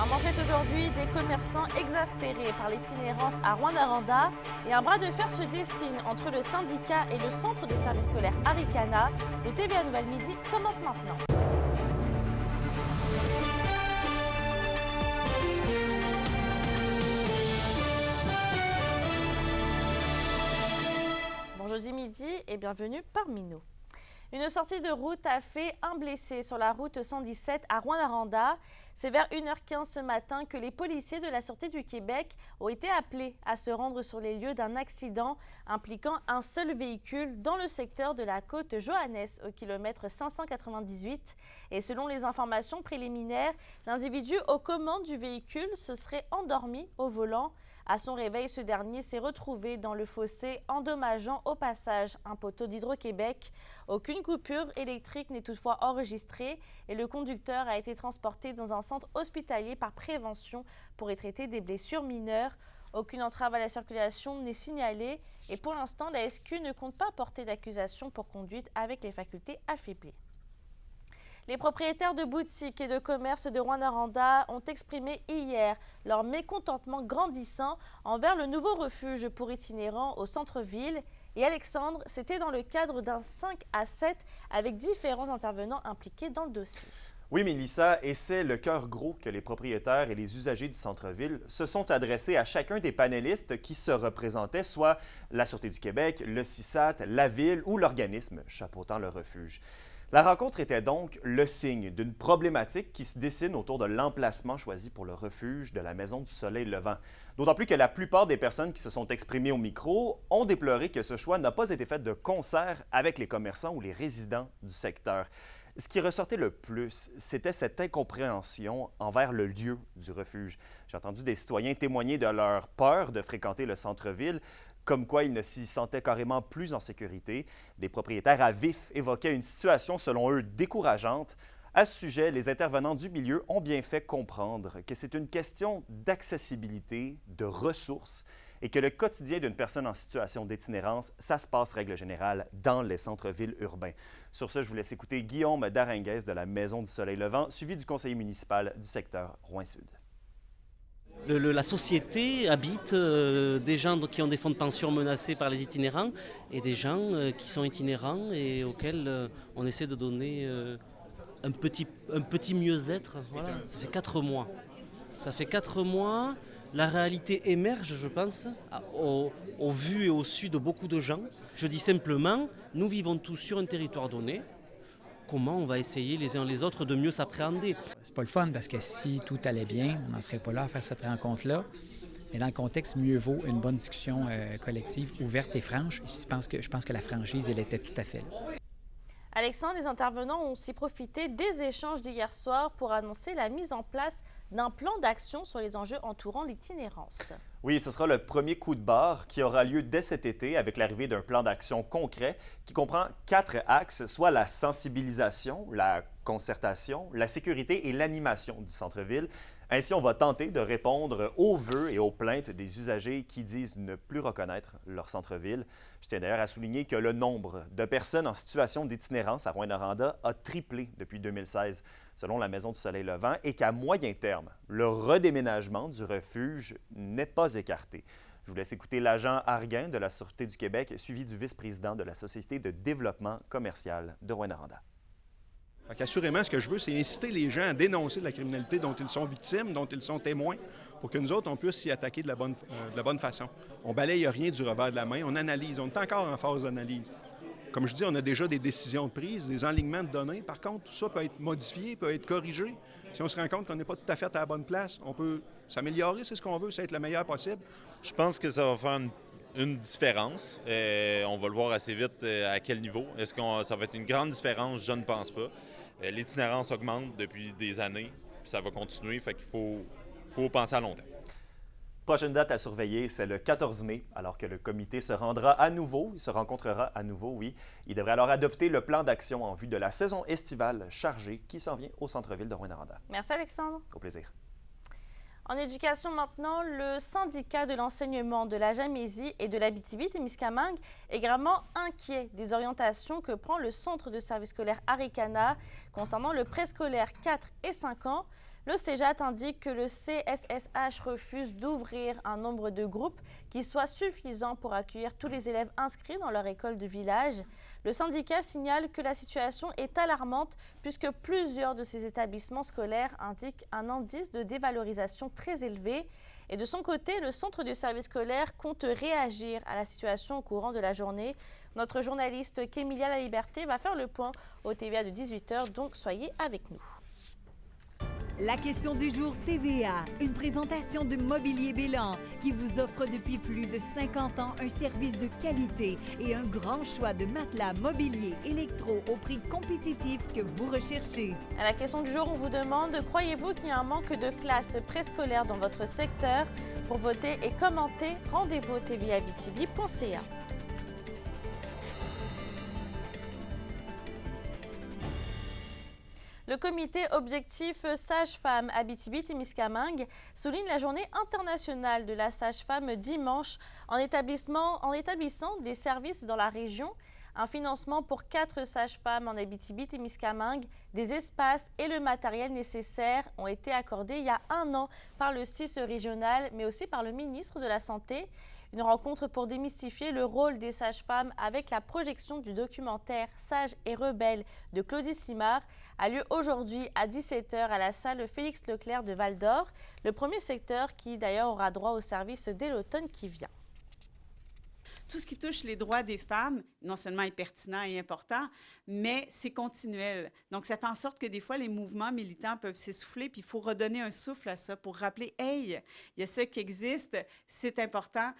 En manchette aujourd'hui, des commerçants exaspérés par l'itinérance à Rouyn-Noranda et un bras de fer se dessine entre le syndicat et le centre de service scolaire Arikana. Le TVA Nouvelle Midi commence maintenant. Bon jeudi midi et bienvenue parmi nous. Une sortie de route a fait un blessé sur la route 117 à Rouyn-Noranda. C'est vers 1h15 ce matin que les policiers de la Sûreté du Québec ont été appelés à se rendre sur les lieux d'un accident impliquant un seul véhicule dans le secteur de la côte Johannes au kilomètre 598. Et selon les informations préliminaires, l'individu aux commandes du véhicule se serait endormi au volant. À son réveil, ce dernier s'est retrouvé dans le fossé, endommageant au passage un poteau d'Hydro-Québec. Aucune coupure électrique n'est toutefois enregistrée et le conducteur a été transporté dans un centre hospitalier par prévention pour y traiter des blessures mineures. Aucune entrave à la circulation n'est signalée et pour l'instant, la SQ ne compte pas porter d'accusation pour conduite avec les facultés affaiblies. Les propriétaires de boutiques et de commerces de Rouyn-Noranda ont exprimé hier leur mécontentement grandissant envers le nouveau refuge pour itinérants au centre-ville. Et Alexandre, c'était dans le cadre d'un 5 à 7 avec différents intervenants impliqués dans le dossier. Oui, Mélissa, et c'est le cœur gros que les propriétaires et les usagers du centre-ville se sont adressés à chacun des panélistes qui se représentaient, soit la Sûreté du Québec, le CISAT, la Ville ou l'organisme chapeautant le refuge. La rencontre était donc le signe d'une problématique qui se dessine autour de l'emplacement choisi pour le refuge de la Maison du Soleil Levant. D'autant plus que la plupart des personnes qui se sont exprimées au micro ont déploré que ce choix n'a pas été fait de concert avec les commerçants ou les résidents du secteur. Ce qui ressortait le plus, c'était cette incompréhension envers le lieu du refuge. J'ai entendu des citoyens témoigner de leur peur de fréquenter le centre-ville, comme quoi ils ne s'y sentaient carrément plus en sécurité. Des propriétaires à vif évoquaient une situation, selon eux, décourageante. À ce sujet, les intervenants du milieu ont bien fait comprendre que c'est une question d'accessibilité, de ressources, et que le quotidien d'une personne en situation d'itinérance, ça se passe, règle générale, dans les centres-villes urbains. Sur ce, je vous laisse écouter Guillaume Daringuez de la Maison du Soleil Levant, suivi du conseiller municipal du secteur Rouyn-Sud. La société habite des gens qui ont des fonds de pension menacés par les itinérants et des gens qui sont itinérants et auxquels on essaie de donner un petit mieux-être. Voilà. Ça fait 4 mois. Ça fait 4 mois. La réalité émerge, je pense, au vu et au su de beaucoup de gens. Je dis simplement, nous vivons tous sur un territoire donné. Comment on va essayer les uns les autres de mieux s'appréhender. C'est pas le fun parce que si tout allait bien, on n'en serait pas là à faire cette rencontre-là. Mais dans le contexte, mieux vaut une bonne discussion collective, ouverte et franche. Je pense que la franchise, elle était tout à fait là. Alexandre, les intervenants ont aussi profité des échanges d'hier soir pour annoncer la mise en place d'un plan d'action sur les enjeux entourant l'itinérance. Oui, ce sera le premier coup de barre qui aura lieu dès cet été avec l'arrivée d'un plan d'action concret qui comprend 4 axes, soit la sensibilisation, la concertation, la sécurité et l'animation du centre-ville. Ainsi, on va tenter de répondre aux vœux et aux plaintes des usagers qui disent ne plus reconnaître leur centre-ville. Je tiens d'ailleurs à souligner que le nombre de personnes en situation d'itinérance à Rouyn-Noranda a triplé depuis 2016, selon la Maison du Soleil Levant, et qu'à moyen terme, le redéménagement du refuge n'est pas écarté. Je vous laisse écouter l'agent Arguin de la Sûreté du Québec, suivi du vice-président de la Société de développement commercial de Rouyn-Noranda. Assurément, ce que je veux, c'est inciter les gens à dénoncer de la criminalité dont ils sont victimes, dont ils sont témoins, pour que nous autres, on puisse s'y attaquer de la bonne façon. On balaye rien du revers de la main, on analyse, on est encore en phase d'analyse. Comme je dis, on a déjà des décisions de prise, des enlignements de données. Par contre, tout ça peut être modifié, peut être corrigé. Si on se rend compte qu'on n'est pas tout à fait à la bonne place, on peut s'améliorer, c'est ce qu'on veut, c'est être le meilleur possible. Je pense que ça va faire une différence. On va le voir assez vite à quel niveau. Est-ce que ça va être une grande différence? Je ne pense pas. L'itinérance augmente depuis des années, puis ça va continuer, fait qu'il faut penser à long terme. Prochaine date à surveiller, c'est le 14 mai, alors que le comité se rendra à nouveau, il se rencontrera à nouveau, oui. Il devrait alors adopter le plan d'action en vue de la saison estivale chargée qui s'en vient au centre-ville de Rouyn-Noranda. Merci Alexandre. Au plaisir. En éducation maintenant, le syndicat de l'enseignement de la Gamésie et de l'Abitibi-Témiscamingue est gravement inquiet des orientations que prend le centre de service scolaire Arikana concernant le préscolaire 4 et 5 ans. Le CEJAT indique que le CSSH refuse d'ouvrir un nombre de groupes qui soit suffisant pour accueillir tous les élèves inscrits dans leur école de village. Le syndicat signale que la situation est alarmante puisque plusieurs de ces établissements scolaires indiquent un indice de dévalorisation très élevé. Et de son côté, le centre de service scolaire compte réagir à la situation au courant de la journée. Notre journaliste Kémilia La Liberté va faire le point au TVA de 18h, donc soyez avec nous. La question du jour TVA, une présentation de Mobilier Bélan qui vous offre depuis plus de 50 ans un service de qualité et un grand choix de matelas, mobilier, électro au prix compétitif que vous recherchez. À la question du jour, on vous demande, croyez-vous qu'il y a un manque de classes préscolaires dans votre secteur? Pour voter et commenter, rendez-vous au tva-abitibi.ca. Le comité objectif sage-femme Abitibi-Témiscamingue souligne la journée internationale de la sage-femme dimanche en établissant des services dans la région, un financement pour 4 sages-femmes en Abitibi-Témiscamingue, des espaces et le matériel nécessaire ont été accordés il y a 1 an par le CIS régional, mais aussi par le ministre de la Santé. Une rencontre pour démystifier le rôle des sages-femmes avec la projection du documentaire Sage et rebelle de Claudie Simard a lieu aujourd'hui à 17h à la salle Félix Leclerc de Val-d'Or, le premier secteur qui d'ailleurs aura droit au service dès l'automne qui vient. Tout ce qui touche les droits des femmes, non seulement est pertinent et important, mais c'est continuel. Donc, ça fait en sorte que des fois, les mouvements militants peuvent s'essouffler, puis il faut redonner un souffle à ça pour rappeler, hey, il y a ça qui existe, c'est important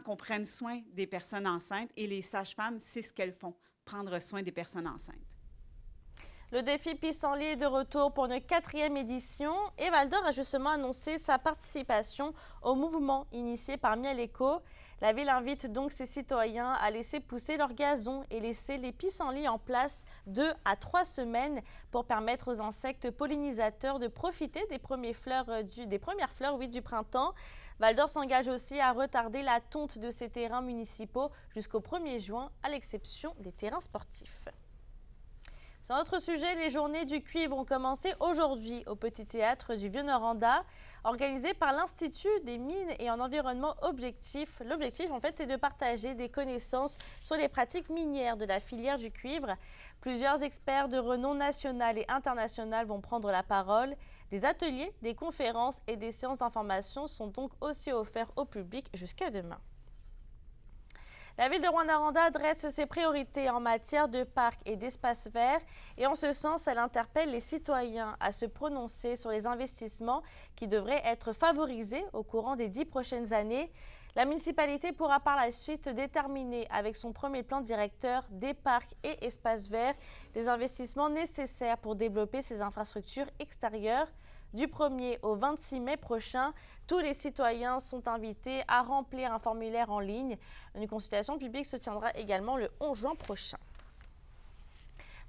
qu'on prenne soin des personnes enceintes et les sages-femmes, c'est ce qu'elles font, prendre soin des personnes enceintes. Le défi Pissenlit est de retour pour une 4e édition et Val-d'Or a justement annoncé sa participation au mouvement initié par Miel Éco. La ville invite donc ses citoyens à laisser pousser leur gazon et laisser les pissenlits en place 2 à 3 semaines pour permettre aux insectes pollinisateurs de profiter des premières fleurs du printemps. Val-d'Or s'engage aussi à retarder la tonte de ses terrains municipaux jusqu'au 1er juin, à l'exception des terrains sportifs. Sur un autre sujet, les journées du cuivre ont commencé aujourd'hui au Petit Théâtre du Vieux-Noranda, organisé par l'Institut des mines et en environnement objectif. L'objectif, en fait, c'est de partager des connaissances sur les pratiques minières de la filière du cuivre. Plusieurs experts de renom national et international vont prendre la parole. Des ateliers, des conférences et des séances d'information sont donc aussi offerts au public jusqu'à demain. La ville de Rouyn-Noranda adresse ses priorités en matière de parcs et d'espaces verts et en ce sens, elle interpelle les citoyens à se prononcer sur les investissements qui devraient être favorisés au courant des 10 prochaines années. La municipalité pourra par la suite déterminer avec son premier plan directeur des parcs et espaces verts les investissements nécessaires pour développer ces infrastructures extérieures. Du 1er au 26 mai prochain, tous les citoyens sont invités à remplir un formulaire en ligne. Une consultation publique se tiendra également le 11 juin prochain.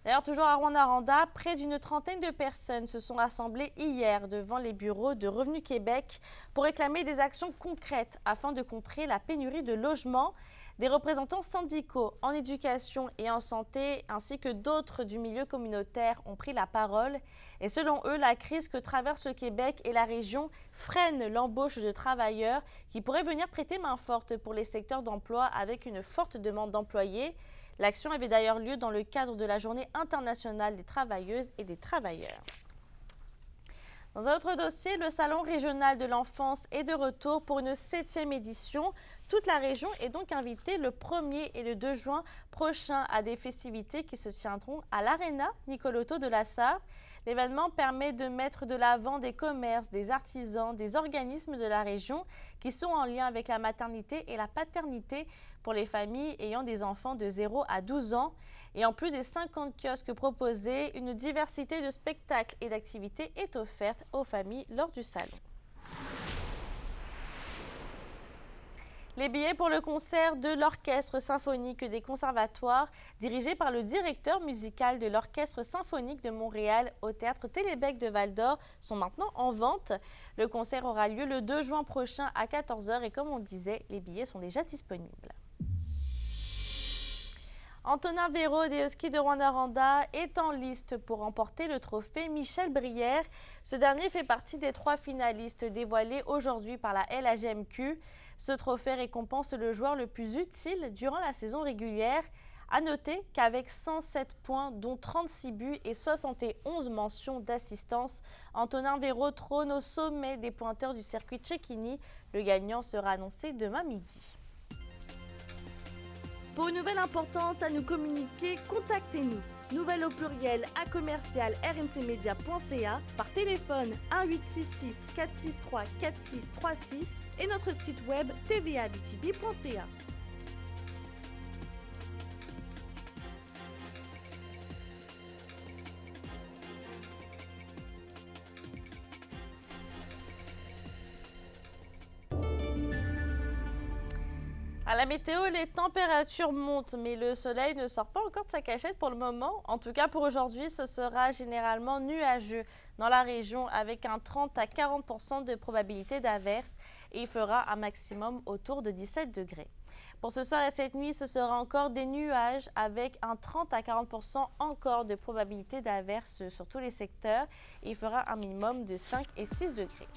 D'ailleurs, toujours à Rouyn-Noranda, près d'une trentaine de personnes se sont rassemblées hier devant les bureaux de Revenu Québec pour réclamer des actions concrètes afin de contrer la pénurie de logements. Des représentants syndicaux en éducation et en santé, ainsi que d'autres du milieu communautaire ont pris la parole. Et selon eux, la crise que traverse le Québec et la région freine l'embauche de travailleurs qui pourraient venir prêter main forte pour les secteurs d'emploi avec une forte demande d'employés. L'action avait d'ailleurs lieu dans le cadre de la Journée internationale des travailleuses et des travailleurs. Dans un autre dossier, le Salon régional de l'enfance est de retour pour une 7e édition. Toute la région est donc invitée le 1er et le 2 juin prochain à des festivités qui se tiendront à l'Arena Nicoloto de la Sarre. L'événement permet de mettre de l'avant des commerces, des artisans, des organismes de la région qui sont en lien avec la maternité et la paternité pour les familles ayant des enfants de 0 à 12 ans. Et en plus des 50 kiosques proposés, une diversité de spectacles et d'activités est offerte aux familles lors du salon. Les billets pour le concert de l'Orchestre symphonique des conservatoires, dirigé par le directeur musical de l'Orchestre symphonique de Montréal au Théâtre Télébec de Val-d'Or, sont maintenant en vente. Le concert aura lieu le 2 juin prochain à 14h et comme on disait, les billets sont déjà disponibles. Antonin Véro des Huskies de Rwanda est en liste pour remporter le trophée Michel Brière. Ce dernier fait partie des 3 finalistes dévoilés aujourd'hui par la LHJMQ. Ce trophée récompense le joueur le plus utile durant la saison régulière. À noter qu'avec 107 points, dont 36 buts et 71 mentions d'assistance, Antonin Véro trône au sommet des pointeurs du circuit Cecchini. Le gagnant sera annoncé demain midi. Pour une nouvelle importante à nous communiquer, contactez-nous. Nouvelle au pluriel à commercial@rncmedia.ca, par téléphone 1866 463 4636 et notre site web tvabtb.ca. À la météo, les températures montent, mais le soleil ne sort pas encore de sa cachette pour le moment. En tout cas, pour aujourd'hui, ce sera généralement nuageux dans la région avec un 30 à 40% de probabilité d'averse et il fera un maximum autour de 17 degrés. Pour ce soir et cette nuit, ce sera encore des nuages avec un 30 à 40% encore de probabilité d'averse sur tous les secteurs et il fera un minimum de 5 et 6 degrés.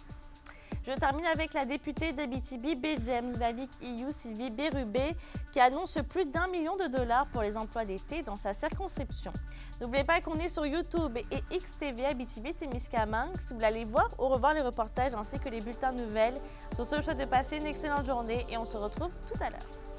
Je termine avec la députée d'Abitibi-Belgium, Nunavik EU, Sylvie Bérubé, qui annonce plus d'1 million de dollars pour les emplois d'été dans sa circonscription. N'oubliez pas qu'on est sur YouTube et XTV Abitibi-Témiscamingue. Si vous voulez aller voir ou revoir les reportages ainsi que les bulletins de nouvelles, sur ce, je vous souhaite de passer une excellente journée et on se retrouve tout à l'heure.